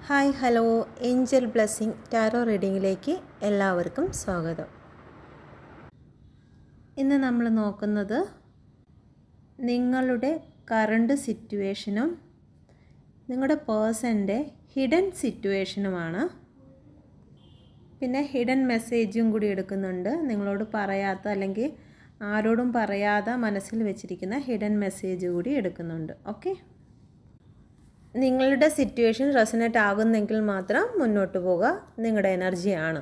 Hi hello angel blessing tarot റീഡിങ്ങിലേക്ക് എല്ലാവർക്കും സ്വാഗതം. ഇന്ന് നമ്മൾ നോക്കുന്നത് നിങ്ങളുടെ കറണ്ട് സിറ്റുവേഷനും നിങ്ങളുടെ പേഴ്സൻ്റെ ഹിഡൻ സിറ്റുവേഷനുമാണ്. പിന്നെ ഹിഡൻ മെസ്സേജും കൂടി എടുക്കുന്നുണ്ട്. നിങ്ങളോട് പറയാത്ത അല്ലെങ്കിൽ ആരോടും പറയാതെ മനസ്സിൽ വെച്ചിരിക്കുന്ന ഹിഡൻ മെസ്സേജ് കൂടി എടുക്കുന്നുണ്ട്. ഓക്കെ, നിങ്ങളുടെ സിറ്റുവേഷൻ റെസണേറ്റ് ആകുന്നെങ്കിൽ മാത്രം മുന്നോട്ട് പോകുക. നിങ്ങളുടെ എനർജിയാണ്.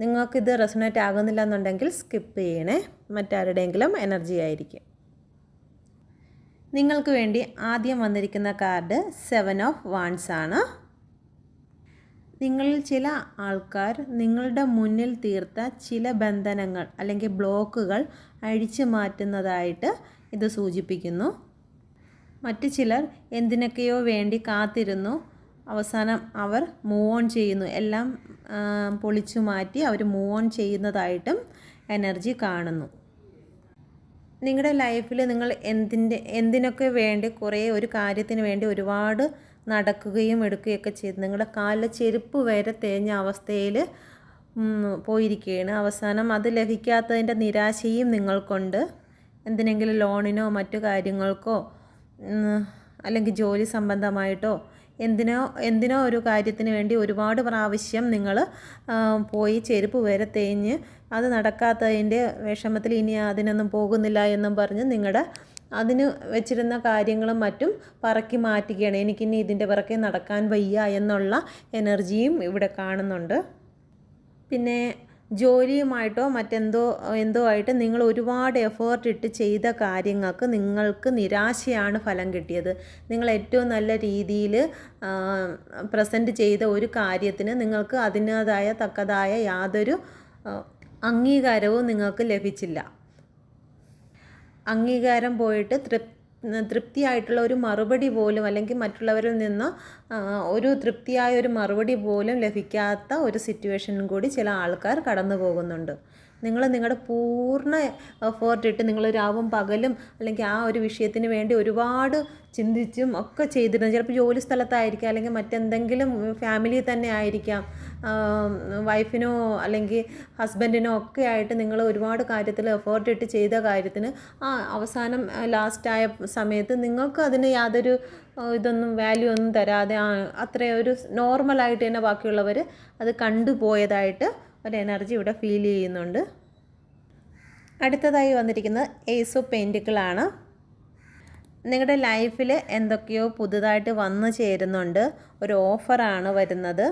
നിങ്ങൾക്കിത് റെസണേറ്റ് ആകുന്നില്ല എന്നുണ്ടെങ്കിൽ സ്കിപ്പ് ചെയ്യണേ. മറ്റാരുടെയെങ്കിലും എനർജി ആയിരിക്കും. നിങ്ങൾക്ക് വേണ്ടി ആദ്യം വന്നിരിക്കുന്ന കാർഡ് 7 ഓഫ് വാൻഡ്സ് ആണ്. നിങ്ങളിൽ ചില ആൾക്കാർ നിങ്ങളുടെ മുന്നിൽ തീർത്ത ചില ബന്ധനങ്ങൾ അല്ലെങ്കിൽ ബ്ലോക്കുകൾ അഴിച്ചു മാറ്റുന്നതായിട്ട് ഇത് സൂചിപ്പിക്കുന്നു. മറ്റു ചിലർ എന്തിനൊക്കെയോ വേണ്ടി കാത്തിരുന്നു. അവസാനം അവർ മൂവ് ഓൺ ചെയ്യുന്നു. എല്ലാം പൊളിച്ചു മാറ്റി അവർ മൂവ് ഓൺ ചെയ്യുന്നതായിട്ടും എനർജി കാണുന്നു. നിങ്ങളുടെ ലൈഫിൽ നിങ്ങൾ എന്തിനൊക്കെ വേണ്ടി ഒരു കാര്യത്തിന് വേണ്ടി ഒരുപാട് നടക്കുകയും എടുക്കുകയൊക്കെ ചെയ്ത് നിങ്ങളുടെ കാലിലെ ചെരുപ്പ് വരെ തേഞ്ഞ അവസ്ഥയിൽ പോയിരിക്കുകയാണ്. അവസാനം അത് ലഭിക്കാത്തതിൻ്റെ നിരാശയും നിങ്ങൾക്കുണ്ട്. എന്തിനെങ്കിലും ലോണിനോ മറ്റു കാര്യങ്ങൾക്കോ അല്ലെങ്കിൽ ജോലി സംബന്ധമായിട്ടോ എന്തിനോ ഒരു കാര്യത്തിന് വേണ്ടി ഒരുപാട് പ്രാവശ്യം നിങ്ങൾ പോയി ചെരുപ്പ് വരെ തേഞ്ഞ് അത് നടക്കാത്തതിൻ്റെ വിഷമത്തിൽ ഇനി അതിനൊന്നും പോകുന്നില്ല എന്നും പറഞ്ഞ് നിങ്ങളുടെ അതിന് വെച്ചിരുന്ന കാര്യങ്ങളും മറ്റും പറക്കി മാറ്റുകയാണ്. എനിക്കിനി ഇതിൻ്റെ പിറകെ നടക്കാൻ വയ്യ എന്നുള്ള എനർജിയും ഇവിടെ കാണുന്നുണ്ട്. പിന്നെ ജോലിയുമായിട്ടോ എന്തോ ആയിട്ട് നിങ്ങൾ ഒരുപാട് എഫേർട്ട് ഇട്ട് ചെയ്ത കാര്യങ്ങൾക്ക് നിങ്ങൾക്ക് നിരാശയാണ് ഫലം കിട്ടിയത്. നിങ്ങൾ ഏറ്റവും നല്ല രീതിയിൽ പ്രസൻറ്റ് ചെയ്ത ഒരു കാര്യത്തിന് നിങ്ങൾക്ക് അതിൻ്റേതായ തക്കതായ യാതൊരു അംഗീകാരവും നിങ്ങൾക്ക് ലഭിച്ചില്ല. അംഗീകാരം പോയിട്ട് തൃപ്തിയായിട്ടുള്ള ഒരു മറുപടി പോലും അല്ലെങ്കിൽ മറ്റുള്ളവരിൽ നിന്ന് ഒരു തൃപ്തിയായ ഒരു മറുപടി പോലും ലഭിക്കാത്ത ഒരു സിറ്റുവേഷനും കൂടി ചില ആൾക്കാർ കടന്നു പോകുന്നുണ്ട്. നിങ്ങളുടെ പൂർണ്ണ എഫേർട്ട് ഇട്ട് നിങ്ങൾ രാവും പകലും അല്ലെങ്കിൽ ആ ഒരു വിഷയത്തിന് വേണ്ടി ഒരുപാട് ചിന്തിച്ചും ഒക്കെ ചെയ്തിരുന്നു. ചിലപ്പോൾ ജോലി സ്ഥലത്തായിരിക്കാം, അല്ലെങ്കിൽ മറ്റെന്തെങ്കിലും ഫാമിലി തന്നെ ആയിരിക്കാം, വൈഫിനോ അല്ലെങ്കിൽ ഹസ്ബൻഡിനോ ഒക്കെ ആയിട്ട് നിങ്ങൾ ഒരുപാട് കാര്യത്തിൽ എഫേർട്ട് ഇട്ട് ചെയ്ത കാര്യത്തിന് അവസാനം ലാസ്റ്റായ സമയത്ത് നിങ്ങൾക്ക് അതിന് യാതൊരു വാല്യൂ ഒന്നും തരാതെ അത്രയൊരു നോർമലായിട്ട് തന്നെ ബാക്കിയുള്ളവർ അത് കണ്ടുപോയതായിട്ട് ഒരു എനർജി ഇവിടെ ഫീൽ ചെയ്യുന്നുണ്ട്. അടുത്തതായി വന്നിരിക്കുന്നത് ഏസ് ഓഫ് പെൻറ്റിക്കിളാണ്. നിങ്ങളുടെ ലൈഫിൽ എന്തൊക്കെയോ പുതുതായിട്ട് വന്നു ചേരുന്നുണ്ട്. ഒരു ഓഫറാണ് വരുന്നത്.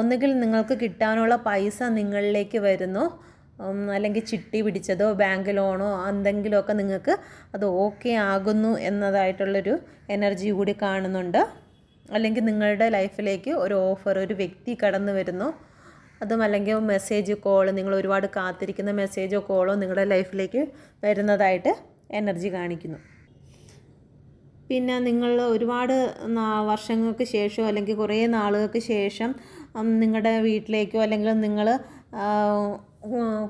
ഒന്നുകിൽ നിങ്ങൾക്ക് കിട്ടാനുള്ള പൈസ നിങ്ങളിലേക്ക് വരുന്നു, അല്ലെങ്കിൽ ചിട്ടി പിടിച്ചതോ ബാങ്ക് ലോണോ എന്തെങ്കിലുമൊക്കെ നിങ്ങൾക്ക് അത് ഓക്കെ ആകുന്നു എന്നതായിട്ടുള്ളൊരു എനർജി കൂടി കാണുന്നുണ്ട്. അല്ലെങ്കിൽ നിങ്ങളുടെ ലൈഫിലേക്ക് ഒരു ഓഫർ, ഒരു വ്യക്തി കടന്നു വരുന്നു. അതും അല്ലെങ്കിൽ മെസ്സേജ് കോൾ, നിങ്ങൾ ഒരുപാട് കാത്തിരിക്കുന്ന മെസ്സേജോ കോളോ നിങ്ങളുടെ ലൈഫിലേക്ക് വരുന്നതായിട്ട് എനർജി കാണിക്കുന്നു. പിന്നെ നിങ്ങൾ ഒരുപാട് വർഷങ്ങൾക്ക് ശേഷം അല്ലെങ്കിൽ കുറേ നാളുകൾക്ക് ശേഷം നിങ്ങളുടെ വീട്ടിലേക്കോ അല്ലെങ്കിൽ നിങ്ങൾ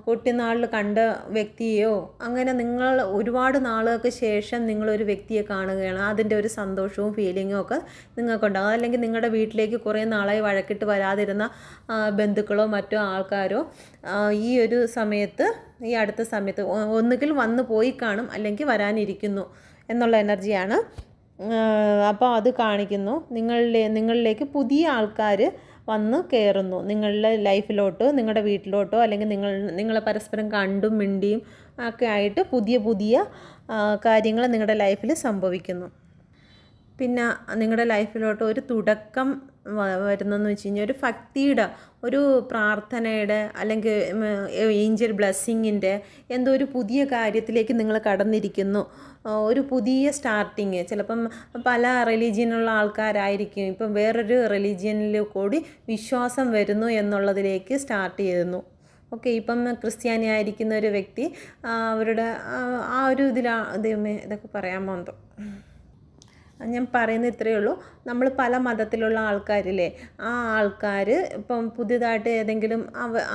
കുട്ടിനാളിൽ കണ്ട വ്യക്തിയെയോ അങ്ങനെ നിങ്ങൾ ഒരുപാട് നാളുകൾക്ക് ശേഷം നിങ്ങളൊരു വ്യക്തിയെ കാണുകയാണ്. അതിൻ്റെ ഒരു സന്തോഷവും ഫീലിങ്ങും ഒക്കെ നിങ്ങൾക്കുണ്ടാകും. അല്ലെങ്കിൽ നിങ്ങളുടെ വീട്ടിലേക്ക് കുറേ നാളായി വഴക്കിട്ട് വരാതിരുന്ന ബന്ധുക്കളോ മറ്റോ ആൾക്കാരോ ഈ ഒരു സമയത്ത്, ഈ അടുത്ത സമയത്ത് ഒന്നുകിൽ വന്നു പോയി കാണും അല്ലെങ്കിൽ വരാനിരിക്കുന്നു എന്നുള്ള എനർജിയാണ്. അപ്പോൾ അത് കാണിക്കുന്നു നിങ്ങളിലേക്ക് പുതിയ ആൾക്കാർ വന്ന് കയറുന്നു നിങ്ങളുടെ ലൈഫിലോട്ടോ നിങ്ങളുടെ വീട്ടിലോട്ടോ, അല്ലെങ്കിൽ നിങ്ങളെ പരസ്പരം കണ്ടും മിണ്ടിയും ഒക്കെ ആയിട്ട് പുതിയ കാര്യങ്ങൾ നിങ്ങളുടെ ലൈഫിൽ സംഭവിക്കുന്നു. പിന്നെ നിങ്ങളുടെ ലൈഫിലോട്ട് ഒരു തുടക്കം വരുന്നതെന്ന് വെച്ച് കഴിഞ്ഞാൽ ഒരു ഭക്തിയുടെ, ഒരു പ്രാർത്ഥനയുടെ, അല്ലെങ്കിൽ ഏഞ്ചൽ ബ്ലെസ്സിങ്ങിൻ്റെ എന്തോ ഒരു പുതിയ കാര്യത്തിലേക്ക് നിങ്ങൾ കടന്നിരിക്കുന്നു. ഒരു പുതിയ സ്റ്റാർട്ടിങ്. ചിലപ്പം പല റിലീജിയനുള്ള ആൾക്കാരായിരിക്കും ഇപ്പം വേറൊരു റിലീജിയനിൽ കൂടി വിശ്വാസം വരുന്നു എന്നുള്ളതിലേക്ക് സ്റ്റാർട്ട് ചെയ്യുന്നു. ഓക്കെ, ഇപ്പം ക്രിസ്ത്യാനി ആയിരിക്കുന്ന ഒരു വ്യക്തി അവരുടെ ആ ഒരു ഇതൊക്കെ പറയാമോ എന്തോ ഞാൻ പറയുന്നത് ഇത്രയേ ഉള്ളൂ. നമ്മൾ പല മതത്തിലുള്ള ആൾക്കാരില്ലേ, ആ ആൾക്കാർ ഇപ്പം പുതിയതായിട്ട് ഏതെങ്കിലും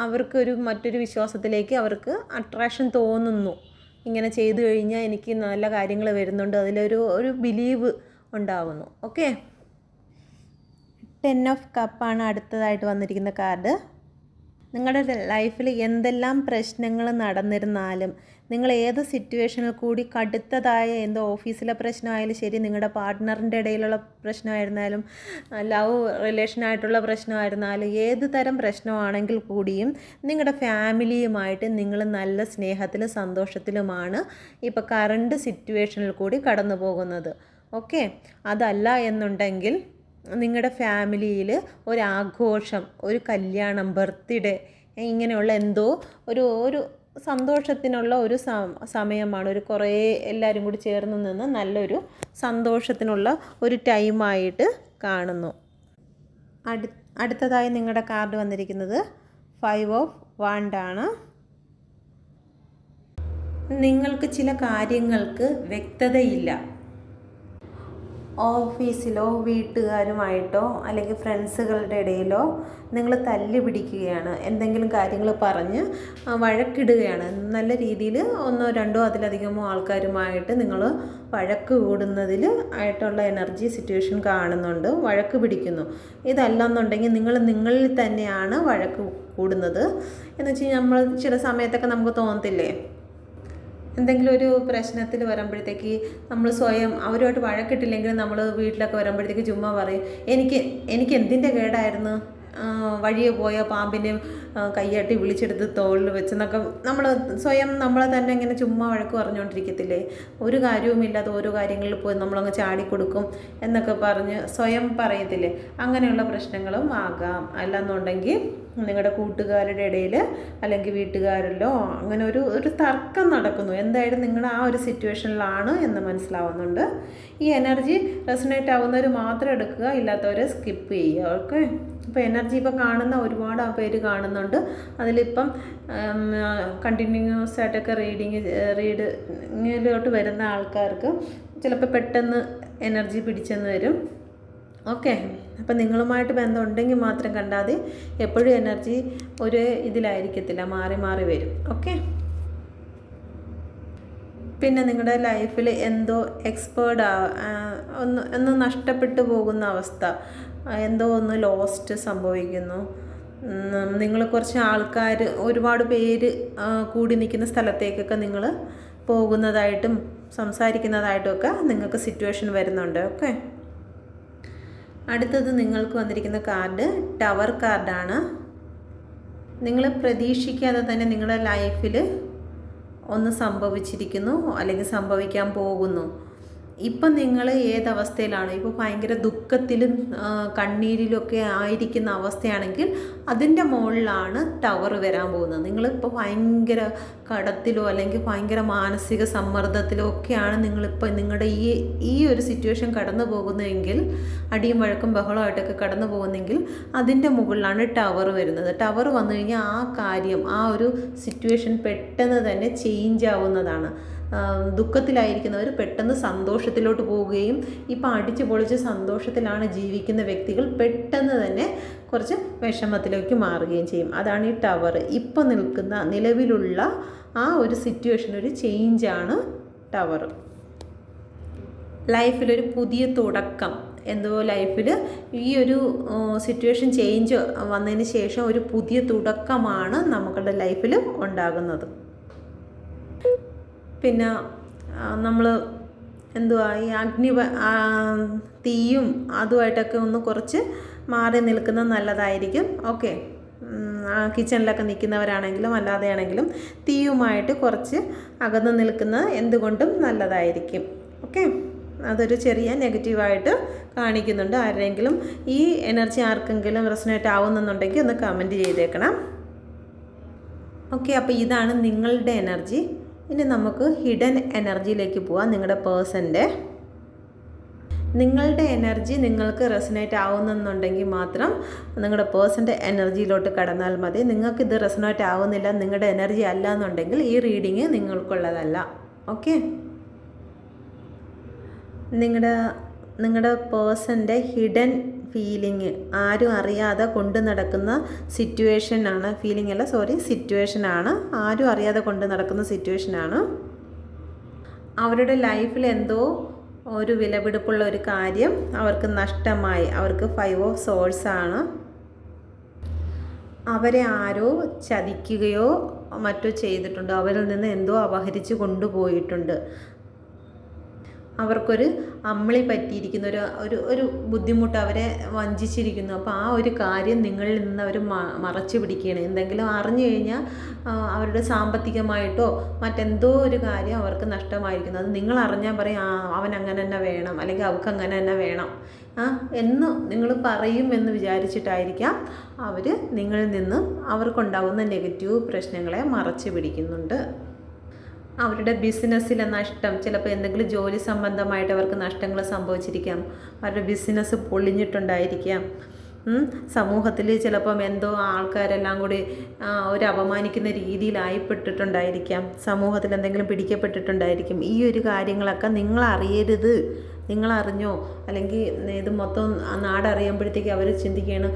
അവർക്കൊരു മറ്റൊരു വിശ്വാസത്തിലേക്ക് അവർക്ക് അട്രാക്ഷൻ തോന്നുന്നു. ഇങ്ങനെ ചെയ്തു കഴിഞ്ഞാൽ എനിക്ക് നല്ല കാര്യങ്ങൾ വരുന്നുണ്ട്, അതിലൊരു ബിലീവ് ഉണ്ടാവുന്നു. ഓക്കെ, ടെൻ ഓഫ് കപ്പാണ് അടുത്തതായിട്ട് വന്നിരിക്കുന്ന കാർഡ്. നിങ്ങളുടെ ലൈഫിൽ എന്തെല്ലാം പ്രശ്നങ്ങൾ നടന്നിരുന്നാലും, നിങ്ങൾ ഏത് സിറ്റുവേഷനിൽ കൂടി കടുത്തതായ എന്തോ ഓഫീസിലെ പ്രശ്നമായാലും ശരി, നിങ്ങളുടെ പാർട്ട്ണറിൻ്റെ ഇടയിലുള്ള പ്രശ്നമായിരുന്നാലും, ലവ് റിലേഷനായിട്ടുള്ള പ്രശ്നമായിരുന്നാലും, ഏത് തരം പ്രശ്നമാണെങ്കിൽ കൂടിയും നിങ്ങളുടെ ഫാമിലിയുമായിട്ട് നിങ്ങൾ നല്ല സ്നേഹത്തിലും സന്തോഷത്തിലുമാണ് ഇപ്പോൾ കറണ്ട് സിറ്റുവേഷനിൽ കൂടി കടന്നു പോകുന്നത്. ഓക്കെ, അതല്ല എന്നുണ്ടെങ്കിൽ നിങ്ങളുടെ ഫാമിലിയിൽ ഒരാഘോഷം, ഒരു കല്യാണം, ബർത്ത്ഡേ, ഇങ്ങനെയുള്ള എന്തോ ഒരു സന്തോഷത്തിനുള്ള ഒരു സമയമാണ്. ഒരു കുറേ എല്ലാവരും കൂടി ചേർന്ന് നിന്ന് നല്ലൊരു സന്തോഷത്തിനുള്ള ഒരു ടൈമായിട്ട് കാണുന്നു. അടുത്തതായി നിങ്ങളുടെ കാർഡ് വന്നിരിക്കുന്നത് 5 ഓഫ് വാൻഡ് ആണ്. നിങ്ങൾക്ക് ചില കാര്യങ്ങൾക്ക് വ്യക്തതയില്ല. ഓഫീസിലോ വീട്ടുകാരുമായിട്ടോ അല്ലെങ്കിൽ ഫ്രണ്ട്സുകളുടെ ഇടയിലോ നിങ്ങൾ തല്ലി പിടിക്കുകയാണ്, എന്തെങ്കിലും കാര്യങ്ങൾ പറഞ്ഞ് വഴക്കിടുകയാണ്. നല്ല രീതിയിൽ 1 2 അതിലധികമോ ആൾക്കാരുമായിട്ട് നിങ്ങൾ വഴക്ക് കൂടുന്നതിൽ ആയിട്ടുള്ള എനർജി സിറ്റുവേഷൻ കാണുന്നുണ്ട്. വഴക്ക് പിടിക്കുന്നു. ഇതല്ലെന്നുണ്ടെങ്കിൽ നിങ്ങളിൽ തന്നെയാണ് വഴക്ക് കൂടുന്നത്. എന്ന് വെച്ച് കഴിഞ്ഞാൽ നമ്മൾ ചില സമയത്തൊക്കെ നമുക്ക് തോന്നത്തില്ലേ, എന്തെങ്കിലും ഒരു പ്രശ്നത്തിൽ വരുമ്പോഴത്തേക്ക് നമ്മൾ സ്വയം അവരുമായിട്ട് വഴക്കിട്ടില്ലെങ്കിൽ നമ്മൾ വീട്ടിലൊക്കെ വരുമ്പോഴത്തേക്ക് ചുമ്മാ പറയും, എനിക്ക് എന്തിൻ്റെ കേടായിരുന്നു, വഴിയെ പോയ പാമ്പിനെ കയ്യാട്ടി വിളിച്ചെടുത്ത് തോളിൽ വെച്ചെന്നൊക്കെ നമ്മൾ സ്വയം നമ്മളെ തന്നെ ഇങ്ങനെ ചുമ്മാ വഴക്ക് പറഞ്ഞുകൊണ്ടിരിക്കത്തില്ലേ. ഒരു കാര്യവുമില്ലാതെ ഓരോ കാര്യങ്ങളിൽ പോയി നമ്മളങ്ങ് ചാടിക്കൊടുക്കും എന്നൊക്കെ പറഞ്ഞ് സ്വയം പറയത്തില്ലേ. അങ്ങനെയുള്ള പ്രശ്നങ്ങളും ആകാം. അല്ലെന്നുണ്ടെങ്കിൽ നിങ്ങളുടെ കൂട്ടുകാരുടെ ഇടയിൽ അല്ലെങ്കിൽ വീട്ടുകാരിലോ അങ്ങനെ ഒരു തർക്കം നടക്കുന്നു. എന്തായാലും നിങ്ങൾ ആ ഒരു സിറ്റുവേഷനിലാണ് എന്ന് മനസ്സിലാവുന്നുണ്ട്. ഈ എനർജി റെസൊനേറ്റ് ആവുന്നവർ മാത്രം എടുക്കുക, ഇല്ലാത്തവരെ സ്കിപ്പ് ചെയ്യുക. ഓക്കെ, ഇപ്പോൾ എനർജി ഇപ്പം കാണുന്ന ഒരുപാട് പേര് കാണുന്നുണ്ട്. അതിലിപ്പം കണ്ടിന്യൂസ് ആയിട്ടൊക്കെ റീഡിങ്ങിലോട്ട് വരുന്ന ആൾക്കാർക്ക് ചിലപ്പോൾ പെട്ടെന്ന് എനർജി പിടിച്ചെന്ന് വരും. ഓക്കെ, അപ്പം നിങ്ങളുമായിട്ട് ബന്ധം ഉണ്ടെങ്കിൽ മാത്രം കണ്ടാൽ മതി. എപ്പോഴും എനർജി ഒരു ഇതിലായിരിക്കത്തില്ല, മാറി മാറി വരും. ഓക്കെ, പിന്നെ നിങ്ങളുടെ ലൈഫിൽ എന്തോ ഒന്ന് നഷ്ടപ്പെട്ടു പോകുന്ന അവസ്ഥ, എന്തോ ഒന്ന് ലോസ്റ്റ് സംഭവിക്കുന്നു. നിങ്ങൾ കുറച്ച് ആൾക്കാർ, ഒരുപാട് പേര് കൂടി നിൽക്കുന്ന സ്ഥലത്തേക്കൊക്കെ നിങ്ങൾ പോകുന്നതായിട്ടും സംസാരിക്കുന്നതായിട്ടും ഒക്കെ നിങ്ങൾക്ക് സിറ്റുവേഷൻ വരുന്നുണ്ട്. ഓക്കെ, അടുത്തത് നിങ്ങൾക്ക് വന്നിരിക്കുന്ന കാർഡ് ടവർ കാർഡാണ്. നിങ്ങൾ പ്രതീക്ഷിക്കാതെ തന്നെ നിങ്ങളുടെ ലൈഫിൽ ഒന്ന് സംഭവിച്ചിരിക്കുന്നു അല്ലെങ്കിൽ സംഭവിക്കാൻ പോകുന്നു. ഇപ്പം നിങ്ങൾ ഏതവസ്ഥയിലാണ്, ഇപ്പോൾ ഭയങ്കര ദുഃഖത്തിലും കണ്ണീരിലൊക്കെ ആയിരിക്കുന്ന അവസ്ഥയാണെങ്കിൽ അതിൻ്റെ മുകളിലാണ് ടവർ വരാൻ പോകുന്നത്. നിങ്ങളിപ്പോൾ ഭയങ്കര കടത്തിലോ അല്ലെങ്കിൽ ഭയങ്കര മാനസിക സമ്മർദ്ദത്തിലോ ഒക്കെയാണ് നിങ്ങളിപ്പോൾ നിങ്ങളുടെ ഈ ഒരു സിറ്റുവേഷൻ കടന്നു പോകുന്നതെങ്കിൽ, അടിയും വഴക്കും ബഹളമായിട്ടൊക്കെ കടന്നു പോകുന്നെങ്കിൽ അതിൻ്റെ മുകളിലാണ് ടവർ വരുന്നത്. ടവർ വന്നു കഴിഞ്ഞാൽ ആ കാര്യം, ആ ഒരു സിറ്റുവേഷൻ പെട്ടെന്ന് തന്നെ ചേഞ്ച് ആവുന്നതാണ്. ദുഃഖത്തിലായിരിക്കുന്നവർ പെട്ടെന്ന് സന്തോഷത്തിലോട്ട് പോവുകയും, ഇപ്പം അടിച്ചു പൊളിച്ച് സന്തോഷത്തിലാണ് ജീവിക്കുന്ന വ്യക്തികൾ പെട്ടെന്ന് തന്നെ കുറച്ച് വിഷമത്തിലേക്ക് മാറുകയും ചെയ്യും. അതാണ് ഈ ടവർ. ഇപ്പോൾ നിലവിലുള്ള ആ ഒരു സിറ്റുവേഷൻ, ഒരു ചേഞ്ചാണ് ടവർ. ലൈഫിലൊരു പുതിയ തുടക്കം, എന്തോ ലൈഫിൽ ഈ ഒരു സിറ്റുവേഷൻ ചേഞ്ച് വന്നതിന് ശേഷം ഒരു പുതിയ തുടക്കമാണ് നമ്മുടെ ലൈഫിൽ ഉണ്ടാകുന്നത്. പിന്നെ നമ്മൾ എന്തുവാ, ഈ തീയും അതുമായിട്ടൊക്കെ ഒന്ന് കുറച്ച് മാറി നിൽക്കുന്നത് നല്ലതായിരിക്കും. ഓക്കെ, കിച്ചണിലൊക്കെ നിൽക്കുന്നവരാണെങ്കിലും അല്ലാതെയാണെങ്കിലും തീയുമായിട്ട് കുറച്ച് അകന്ന് നിൽക്കുന്നത് എന്തുകൊണ്ടും നല്ലതായിരിക്കും. ഓക്കെ, അതൊരു ചെറിയ നെഗറ്റീവായിട്ട് കാണിക്കുന്നുണ്ട്. ആരെങ്കിലും ഈ എനർജി ആർക്കെങ്കിലും റെസൊനേറ്റ് ആവുന്നുണ്ടെങ്കിൽ ഒന്ന് കമൻറ്റ് ചെയ്തേക്കണം. ഓക്കെ, അപ്പോൾ ഇതാണ് നിങ്ങളുടെ എനർജി. ഇനി നമുക്ക് ഹിഡൻ എനർജിയിലേക്ക് പോവാം. നിങ്ങളുടെ എനർജി നിങ്ങൾക്ക് റെസൊനേറ്റ് ആവുന്നുണ്ടെങ്കിൽ മാത്രം നിങ്ങളുടെ പേഴ്സൻ്റെ എനർജിയിലോട്ട് കടന്നാൽ മതി. നിങ്ങൾക്കിത് റെസൊനേറ്റ് ആവുന്നില്ല, നിങ്ങളുടെ എനർജി അല്ല എന്നുണ്ടെങ്കിൽ ഈ റീഡിങ് നിങ്ങൾക്കുള്ളതല്ല. ഓക്കെ, നിങ്ങളുടെ പേഴ്സൻ്റെ ഹിഡൻ ഫീലിംഗ്, ആരും അറിയാതെ കൊണ്ടു നടക്കുന്ന സിറ്റുവേഷനാണ്. ഫീലിംഗ് അല്ല, സിറ്റുവേഷനാണ്. ആരും അറിയാതെ കൊണ്ടു നടക്കുന്ന സിറ്റുവേഷനാണ്. അവരുടെ ലൈഫിൽ എന്തോ ഒരു വിലപിടിപ്പുള്ള ഒരു കാര്യം അവർക്ക് നഷ്ടമായി. അവർക്ക് 5 ഓഫ് സോഴ്സ് ആണ്. അവരെ ആരോ ചതിക്കുകയോ മറ്റോ ചെയ്തിട്ടുണ്ട്. അവരിൽ നിന്ന് എന്തോ അപഹരിച്ച് കൊണ്ടുപോയിട്ടുണ്ട്. അവർക്കൊരു അമ്മിളി പറ്റിയിരിക്കുന്ന ഒരു ബുദ്ധിമുട്ട് അവരെ വഞ്ചിച്ചിരിക്കുന്നു. അപ്പോൾ ആ ഒരു കാര്യം നിങ്ങളിൽ നിന്ന് അവർ മറച്ചു പിടിക്കുകയാണ്. എന്തെങ്കിലും അറിഞ്ഞു കഴിഞ്ഞാൽ അവരുടെ സാമ്പത്തികമായിട്ടോ മറ്റെന്തോ ഒരു കാര്യം അവർക്ക് നഷ്ടമായിരിക്കുന്നു. അത് നിങ്ങൾ അറിഞ്ഞാൽ പറയും അവൻ അങ്ങനെ തന്നെ വേണം, അല്ലെങ്കിൽ അവൾക്ക് അങ്ങനെ തന്നെ വേണം എന്ന് നിങ്ങൾ പറയുമെന്ന് വിചാരിച്ചിട്ടായിരിക്കാം അവർ നിങ്ങളിൽ നിന്നും അവർക്കുണ്ടാകുന്ന നെഗറ്റീവ് പ്രശ്നങ്ങളെ മറച്ചു പിടിക്കുന്നുണ്ട്. അവരുടെ ബിസിനസ്സിലെ നഷ്ടം, ചിലപ്പോൾ എന്തെങ്കിലും ജോലി സംബന്ധമായിട്ട് അവർക്ക് നഷ്ടങ്ങൾ സംഭവിച്ചിരിക്കാം. അവരുടെ ബിസിനസ് പൊളിഞ്ഞിട്ടുണ്ടായിരിക്കാം. സമൂഹത്തിൽ ചിലപ്പം എന്തോ ആൾക്കാരെല്ലാം കൂടി ഒരു അപമാനിക്കുന്ന രീതിയിലായിപ്പെട്ടിട്ടുണ്ടായിരിക്കാം. സമൂഹത്തിൽ എന്തെങ്കിലും പിടിക്കപ്പെട്ടിട്ടുണ്ടായിരിക്കും. ഈ ഒരു കാര്യങ്ങളൊക്കെ നിങ്ങളറിയരുത്, നിങ്ങളറിഞ്ഞോ, അല്ലെങ്കിൽ ഇത് മൊത്തം നാടറിയുമ്പോഴത്തേക്ക് അവർ ചിന്തിക്കുകയാണ്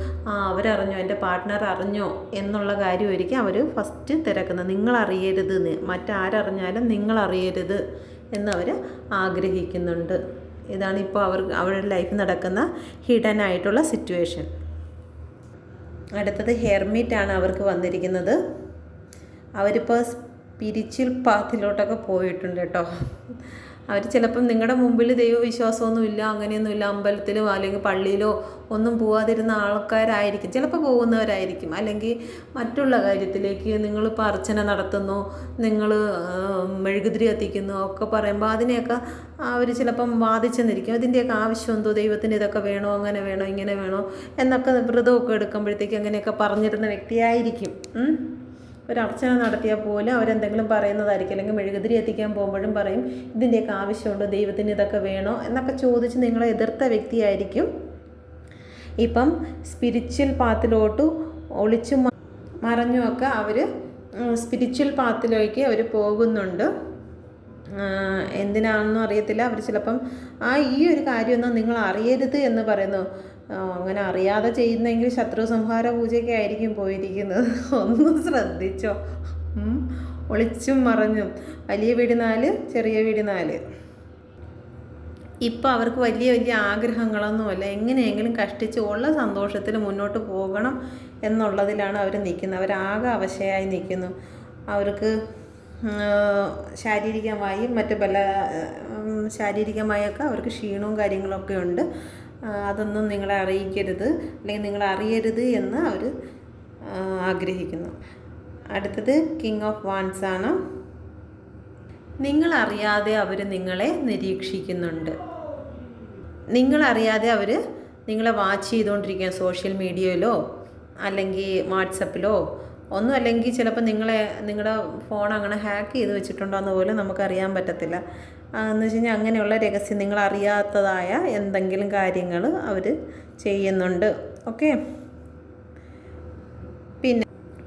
അവരറിഞ്ഞോ, എൻ്റെ പാർട്ട്ണർ അറിഞ്ഞോ എന്നുള്ള കാര്യമായിരിക്കും അവർ ഫസ്റ്റ് തിരക്കുന്നത്. നിങ്ങളറിയരുത്, മറ്റാരറിഞ്ഞാലും നിങ്ങളറിയരുത് എന്നവർ ആഗ്രഹിക്കുന്നുണ്ട്. ഇതാണ് ഇപ്പോൾ അവരുടെ ലൈഫിൽ നടക്കുന്ന ഹിഡൻ ആയിട്ടുള്ള സിറ്റുവേഷൻ. അടുത്തത് ഹെർമിറ്റാണ് അവർക്ക് വന്നിരിക്കുന്നത്. അവരിപ്പോൾ സ്പിരിച്വൽ പാത്തിലോട്ടൊക്കെ പോയിട്ടുണ്ട് കേട്ടോ. അവർ ചിലപ്പം നിങ്ങളുടെ മുമ്പിൽ ദൈവവിശ്വാസമൊന്നുമില്ല, അങ്ങനെയൊന്നുമില്ല, അമ്പലത്തിലോ അല്ലെങ്കിൽ പള്ളിയിലോ ഒന്നും പോകാതിരുന്ന ആൾക്കാരായിരിക്കും, ചിലപ്പോൾ പോകുന്നവരായിരിക്കും. അല്ലെങ്കിൽ മറ്റുള്ള കാര്യത്തിലേക്ക് നിങ്ങളിപ്പോൾ അർച്ചന നടത്തുന്നു, നിങ്ങൾ മെഴുകുതിരി കത്തിക്കുന്നു ഒക്കെ പറയുമ്പോൾ അതിനെയൊക്കെ അവർ ചിലപ്പം വാദിച്ചെന്നിരിക്കും. ഇതിൻ്റെയൊക്കെ ആവശ്യം എന്തോ, ദൈവത്തിന് ഇതൊക്കെ വേണോ, അങ്ങനെ വേണോ, ഇങ്ങനെ വേണോ എന്നൊക്കെ വ്രതമൊക്കെ എടുക്കുമ്പോഴത്തേക്ക് അങ്ങനെയൊക്കെ പറഞ്ഞിരുന്ന വ്യക്തിയായിരിക്കും. ഒരു അർച്ചന നടത്തിയാൽ പോലും അവരെന്തെങ്കിലും പറയുന്നതായിരിക്കും. അല്ലെങ്കിൽ മെഴുകുതിരി എത്തിക്കാൻ പോകുമ്പോഴും പറയും ഇതിൻ്റെയൊക്കെ ആവശ്യമുണ്ടോ, ദൈവത്തിന് ഇതൊക്കെ വേണോ എന്നൊക്കെ ചോദിച്ച് നിങ്ങളെ എതിർത്ത വ്യക്തിയായിരിക്കും. ഇപ്പം സ്പിരിച്വൽ പാത്തിലോട്ട് ഒളിച്ചു മറഞ്ഞുമൊക്കെ അവർ സ്പിരിച്വൽ പാത്തിലേക്ക് അവർ പോകുന്നുണ്ട്. എന്തിനാണെന്നും അറിയത്തില്ല. അവർ ചിലപ്പം ഈ ഒരു കാര്യമൊന്നും നിങ്ങൾ അറിയരുത് എന്ന് പറയുന്നു. അങ്ങനെ അറിയാതെ ചെയ്യുന്നെങ്കിൽ ശത്രു സംഹാര പൂജയൊക്കെ ആയിരിക്കും പോയിരിക്കുന്നത്. ഒന്ന് ശ്രദ്ധിച്ചോ. ഒളിച്ചും മറഞ്ഞും, വലിയ വീട് 4, ചെറിയ വീട് 4. ഇപ്പം അവർക്ക് വലിയ വലിയ ആഗ്രഹങ്ങളൊന്നുമല്ല, എങ്ങനെയെങ്കിലും കഷ്ടിച്ച് ഉള്ള സന്തോഷത്തിൽ മുന്നോട്ട് പോകണം എന്നുള്ളതിലാണ് അവർ നിൽക്കുന്നത്. അവരാകെ അവശയായി നിൽക്കുന്നു. അവർക്ക് ശാരീരികമായും മറ്റ് പല ശാരീരികമായൊക്കെ അവർക്ക് ക്ഷീണവും കാര്യങ്ങളൊക്കെ ഉണ്ട്. അതൊന്നും നിങ്ങളെ അറിയിക്കരുത്, അല്ലെങ്കിൽ നിങ്ങൾ അറിയരുത് എന്ന് അവർ ആഗ്രഹിക്കുന്നു. അടുത്തത് കിങ് ഓഫ് വാൻസ് ആണ്. നിങ്ങളറിയാതെ അവർ നിങ്ങളെ നിരീക്ഷിക്കുന്നുണ്ട്. നിങ്ങളറിയാതെ അവർ നിങ്ങളെ വാച്ച് ചെയ്തുകൊണ്ടിരിക്കുക, സോഷ്യൽ മീഡിയയിലോ അല്ലെങ്കിൽ വാട്സപ്പിലോ ഒന്നും. അല്ലെങ്കിൽ ചിലപ്പോൾ നിങ്ങളുടെ ഫോൺ അങ്ങനെ ഹാക്ക് ചെയ്ത് വെച്ചിട്ടുണ്ടോ എന്ന് പോലും നമുക്കറിയാൻ പറ്റത്തില്ല. എന്ന് വെച്ച് കഴിഞ്ഞാൽ അങ്ങനെയുള്ള രഹസ്യം, നിങ്ങളറിയാത്തതായ എന്തെങ്കിലും കാര്യങ്ങൾ അവർ ചെയ്യുന്നുണ്ട്. ഓക്കെ.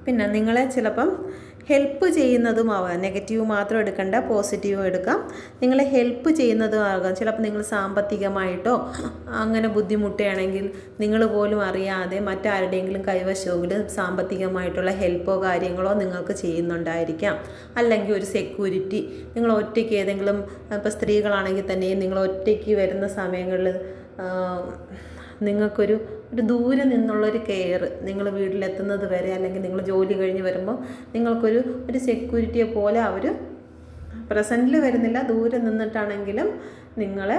പിന്നെ നിങ്ങളെ ചിലപ്പം ഹെൽപ്പ് ചെയ്യുന്നതുമാവാം. നെഗറ്റീവ് മാത്രം എടുക്കണ്ട, പോസിറ്റീവ് എടുക്കാം. നിങ്ങളെ ഹെൽപ്പ് ചെയ്യുന്നതും ആകാം. ചിലപ്പോൾ നിങ്ങൾ സാമ്പത്തികമായിട്ടോ അങ്ങനെ ബുദ്ധിമുട്ടുകയാണെങ്കിൽ നിങ്ങൾ പോലും അറിയാതെ മറ്റാരുടെയെങ്കിലും കൈവശമെങ്കിലും സാമ്പത്തികമായിട്ടുള്ള ഹെൽപ്പോ കാര്യങ്ങളോ നിങ്ങൾക്ക് ചെയ്യുന്നുണ്ടായിരിക്കാം. അല്ലെങ്കിൽ ഒരു സെക്യൂരിറ്റി, നിങ്ങൾ ഒറ്റയ്ക്ക് ഏതെങ്കിലും, ഇപ്പോൾ സ്ത്രീകളാണെങ്കിൽ തന്നെയും നിങ്ങൾ ഒറ്റയ്ക്ക് വരുന്ന സമയങ്ങളിൽ നിങ്ങൾക്കൊരു ദൂരെ നിന്നുള്ളൊരു കെയർ, നിങ്ങൾ വീട്ടിലെത്തുന്നത് വരെ അല്ലെങ്കിൽ നിങ്ങൾ ജോലി കഴിഞ്ഞ് വരുമ്പോൾ നിങ്ങൾക്കൊരു സെക്യൂരിറ്റിയെ പോലെ അവർ പ്രസൻറ്റിൽ വരുന്നില്ല, ദൂരെ നിന്നിട്ടാണെങ്കിലും നിങ്ങളെ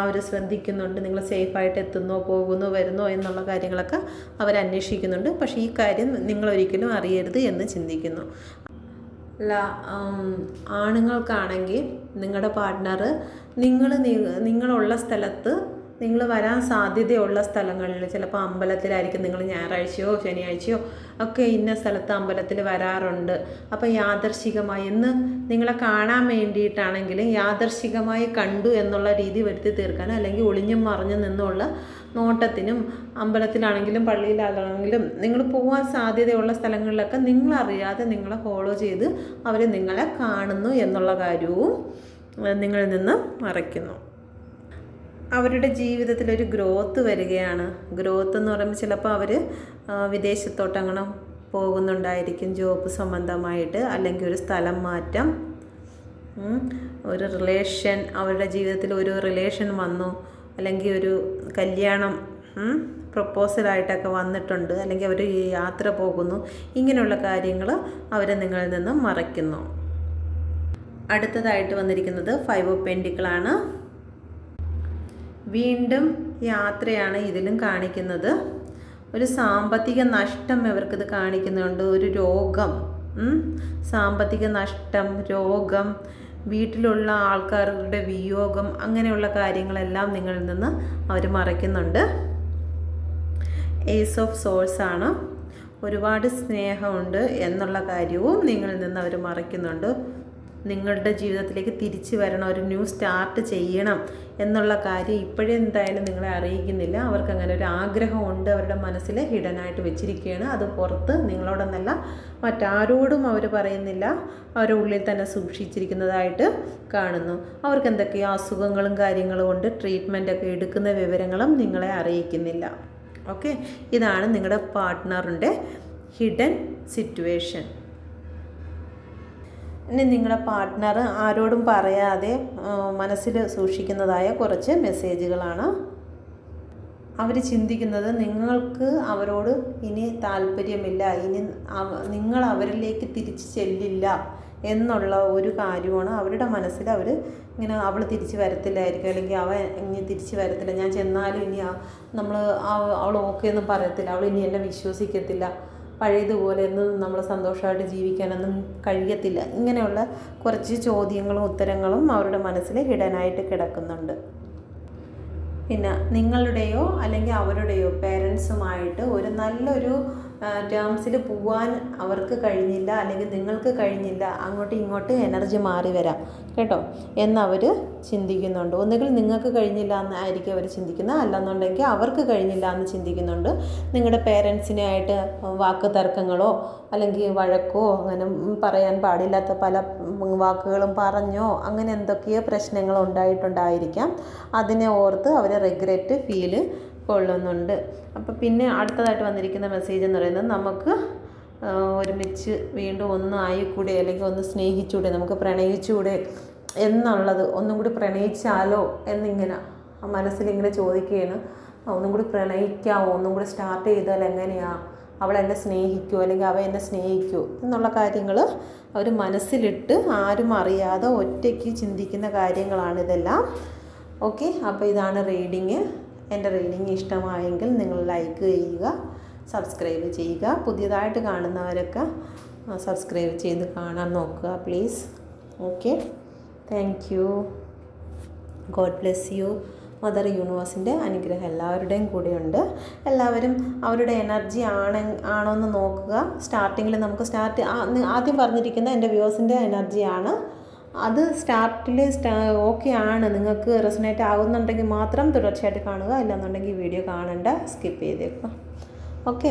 അവർ ശ്രദ്ധിക്കുന്നുണ്ട്. നിങ്ങൾ സേഫായിട്ട് എത്തുന്നോ, പോകുന്നോ, വരുന്നോ എന്നുള്ള കാര്യങ്ങളൊക്കെ അവർ അന്വേഷിക്കുന്നുണ്ട്. പക്ഷേ ഈ കാര്യം നിങ്ങളൊരിക്കലും അറിയരുത് എന്ന് ചിന്തിക്കുന്നു. ആണുങ്ങൾക്കാണെങ്കിൽ നിങ്ങളുടെ പാർട്ട്ണർ നിങ്ങളുള്ള സ്ഥലത്ത്, നിങ്ങൾ വരാൻ സാധ്യതയുള്ള സ്ഥലങ്ങളിൽ, ചിലപ്പോൾ അമ്പലത്തിലായിരിക്കും, നിങ്ങൾ ഞായറാഴ്ചയോ ശനിയാഴ്ചയോ ഒക്കെ ഇന്ന സ്ഥലത്ത് അമ്പലത്തിൽ വരാറുണ്ട്. അപ്പോൾ യാദർശികമായി ഇന്ന് നിങ്ങളെ കാണാൻ വേണ്ടിയിട്ടാണെങ്കിലും യാദർശികമായി കണ്ടു എന്നുള്ള രീതി വരുത്തി തീർക്കാൻ, അല്ലെങ്കിൽ ഒളിഞ്ഞും മറിഞ്ഞും നിന്നുള്ള നോട്ടത്തിനും, അമ്പലത്തിലാണെങ്കിലും പള്ളിയിലാണെങ്കിലും നിങ്ങൾ പോകാൻ സാധ്യതയുള്ള സ്ഥലങ്ങളിലൊക്കെ നിങ്ങളറിയാതെ നിങ്ങളെ ഫോളോ ചെയ്ത് അവർ നിങ്ങളെ കാണുന്നു എന്നുള്ള കാര്യവും നിങ്ങളിൽ നിന്ന് മറയ്ക്കുന്നു. അവരുടെ ജീവിതത്തിലൊരു ഗ്രോത്ത് വരികയാണ്. ഗ്രോത്ത് എന്ന് പറയുമ്പോൾ ചിലപ്പോൾ അവർ വിദേശത്തോട്ടങ്ങനെ പോകുന്നുണ്ടായിരിക്കും, ജോബ് സംബന്ധമായിട്ട്, അല്ലെങ്കിൽ ഒരു സ്ഥലം മാറ്റം, ഒരു റിലേഷൻ, അവരുടെ ജീവിതത്തിൽ ഒരു റിലേഷൻ വന്നു, അല്ലെങ്കിൽ ഒരു കല്യാണം പ്രപ്പോസലായിട്ടൊക്കെ വന്നിട്ടുണ്ട്, അല്ലെങ്കിൽ അവർ യാത്ര പോകുന്നു, ഇങ്ങനെയുള്ള കാര്യങ്ങൾ അവർ നിങ്ങളിൽ നിന്നും മറയ്ക്കുന്നു. അടുത്തതായിട്ട് വന്നിരിക്കുന്നത് 5 ഓഫ് പെൻറ്റിക്കിളാണ്. വീണ്ടും യാത്രയാണ് ഇതിലും കാണിക്കുന്നത്. ഒരു സാമ്പത്തിക നഷ്ടം ഇവർക്കിത് കാണിക്കുന്നുണ്ട്. ഒരു രോഗം, സാമ്പത്തിക നഷ്ടം, രോഗം, വീട്ടിലുള്ള ആൾക്കാരുടെ വിയോഗം, അങ്ങനെയുള്ള കാര്യങ്ങളെല്ലാം നിങ്ങളിൽ നിന്ന് അവർ മറയ്ക്കുന്നുണ്ട്. ഏസ് ഓഫ് സോഴ്സ് ആണ്. ഒരുപാട് സ്നേഹമുണ്ട് എന്നുള്ള കാര്യവും നിങ്ങളിൽ നിന്ന് അവർ മറയ്ക്കുന്നുണ്ട്. നിങ്ങളുടെ ജീവിതത്തിലേക്ക് തിരിച്ചു വരണം, ഒരു ന്യൂ സ്റ്റാർട്ട് ചെയ്യണം എന്നുള്ള കാര്യം ഇപ്പോഴേ എന്തായാലും നിങ്ങളെ അറിയിക്കുന്നില്ല. അവർക്ക് അങ്ങനെ ഒരു ആഗ്രഹമുണ്ട്, അവരുടെ മനസ്സിൽ ഹിഡനായിട്ട് വെച്ചിരിക്കുകയാണ്. അത് പുറത്ത് നിങ്ങളോടൊന്നല്ല മറ്റാരോടും അവർ പറയുന്നില്ല, അവരുടെ ഉള്ളിൽ തന്നെ സൂക്ഷിച്ചിരിക്കുന്നതായിട്ട് കാണുന്നു. അവർക്ക് എന്തൊക്കെയോ അസുഖങ്ങളും കാര്യങ്ങളും കൊണ്ട് ട്രീറ്റ്മെൻറ്റൊക്കെ എടുക്കുന്ന വിവരങ്ങളും നിങ്ങളെ അറിയിക്കുന്നില്ല. ഓക്കെ, ഇതാണ് നിങ്ങളുടെ പാർട്ട്ണറിൻ്റെ ഹിഡൻ സിറ്റുവേഷൻ. ഇനി നിങ്ങളുടെ പാർട്ട്ണർ ആരോടും പറയാതെ മനസ്സിൽ സൂക്ഷിക്കുന്നതായ കുറച്ച് മെസ്സേജുകളാണ്. അവർ ചിന്തിക്കുന്നത് നിങ്ങൾക്ക് അവരോട് ഇനി താല്പര്യമില്ല, ഇനി നിങ്ങൾ അവരിലേക്ക് തിരിച്ച് ചെല്ലില്ല എന്നുള്ള ഒരു കാര്യമാണ് അവരുടെ മനസ്സിൽ. അവർ ഇങ്ങനെ അവൾ തിരിച്ച് വരത്തില്ലായിരിക്കും, അല്ലെങ്കിൽ അവൻ ഇനി തിരിച്ച് വരത്തില്ല, ഞാൻ ചെന്നാലും ഇനി അവൾ ഓക്കെ ഒന്നും പറയത്തില്ല, അവൾ ഇനി എന്നെ വിശ്വസിക്കത്തില്ല, പഴയതുപോലെ ഒന്നും നമ്മൾ സന്തോഷമായിട്ട് ജീവിക്കാനൊന്നും കഴിയത്തില്ല. ഇങ്ങനെയുള്ള കുറച്ച് ചോദ്യങ്ങളും ഉത്തരങ്ങളും അവരുടെ മനസ്സിൽ ഹിഡനായിട്ട് കിടക്കുന്നുണ്ട്. പിന്നെ നിങ്ങളുടെയോ അല്ലെങ്കിൽ അവരുടെയോ പേരൻസുമായിട്ട് ഒരു നല്ലൊരു ടേംസിൽ പോവാൻ അവർക്ക് കഴിഞ്ഞില്ല, അല്ലെങ്കിൽ നിങ്ങൾക്ക് കഴിഞ്ഞില്ല, അങ്ങോട്ടും ഇങ്ങോട്ടും എനർജി മാറി വരാം കേട്ടോ എന്നവർ ചിന്തിക്കുന്നുണ്ട്. ഒന്നുകിൽ നിങ്ങൾക്ക് കഴിഞ്ഞില്ല എന്നായിരിക്കും അവർ ചിന്തിക്കുന്നത്, അല്ലെന്നുണ്ടെങ്കിൽ അവർക്ക് കഴിഞ്ഞില്ല എന്ന് ചിന്തിക്കുന്നുണ്ട്. നിങ്ങളുടെ പേരൻസിനായിട്ട് വാക്ക് തർക്കങ്ങളോ അല്ലെങ്കിൽ വഴക്കോ, അങ്ങനെ പറയാൻ പാടില്ലാത്ത പല വാക്കുകളും പറഞ്ഞോ, അങ്ങനെ എന്തൊക്കെയോ പ്രശ്നങ്ങൾ ഉണ്ടായിട്ടുണ്ടായിരിക്കാം. അതിനെ ഓർത്ത് അവർ റിഗ്രറ്റ് ഫീല് കൊള്ളുന്നുണ്ട്. അപ്പോൾ പിന്നെ അടുത്തതായിട്ട് വന്നിരിക്കുന്ന മെസ്സേജ് എന്ന് പറയുന്നത്, നമുക്ക് ഒരുമിച്ച് വീണ്ടും ഒന്ന് ആയിക്കൂടെ, അല്ലെങ്കിൽ ഒന്ന് സ്നേഹിച്ചൂടെ, നമുക്ക് പ്രണയിച്ചൂടെ എന്നുള്ളത്, ഒന്നും കൂടി പ്രണയിച്ചാലോ എന്നിങ്ങനെ മനസ്സിലിങ്ങനെ ചോദിക്കുകയാണ്. ഒന്നും കൂടി പ്രണയിക്കാമോ, ഒന്നും കൂടി സ്റ്റാർട്ട് ചെയ്താൽ എങ്ങനെയാണ്, അവൾ എന്നെ സ്നേഹിക്കുമോ അല്ലെങ്കിൽ അവ എന്നെ സ്നേഹിക്കുമോ എന്നുള്ള കാര്യങ്ങൾ അവർ മനസ്സിലിട്ട് ആരും അറിയാതെ ഒറ്റയ്ക്ക് ചിന്തിക്കുന്ന കാര്യങ്ങളാണിതെല്ലാം. ഓക്കെ, അപ്പോൾ ഇതാണ് റീഡിങ്. എൻ്റെ റീഡിങ് ഇഷ്ടമായെങ്കിൽ നിങ്ങൾ ലൈക്ക് ചെയ്യുക, സബ്സ്ക്രൈബ് ചെയ്യുക. പുതിയതായിട്ട് കാണുന്നവരൊക്കെ സബ്സ്ക്രൈബ് ചെയ്ത് കാണാൻ നോക്കുക please. Okay, thank you. God bless you. Mother യൂണിവേഴ്സിൻ്റെ അനുഗ്രഹം എല്ലാവരുടെയും കൂടെയുണ്ട്. എല്ലാവരും അവരുടെ എനർജി ആണോയെന്ന് നോക്കുക. സ്റ്റാർട്ടിങ്ങിൽ നമുക്ക് ആദ്യം പറഞ്ഞിരിക്കുന്ന എൻ്റെ വ്യൂവേഴ്സിൻ്റെ എനർജിയാണ്. അത് സ്റ്റാർട്ടിൽ ഓക്കെ ആണ്, നിങ്ങൾക്ക് റെസൊനേറ്റ് ആകുന്നുണ്ടെങ്കിൽ മാത്രം തുടർച്ചയായിട്ട് കാണുക, അല്ലെന്നുണ്ടെങ്കിൽ വീഡിയോ കാണണ്ട, സ്കിപ്പ് ചെയ്തേക്കുക. ഓക്കെ.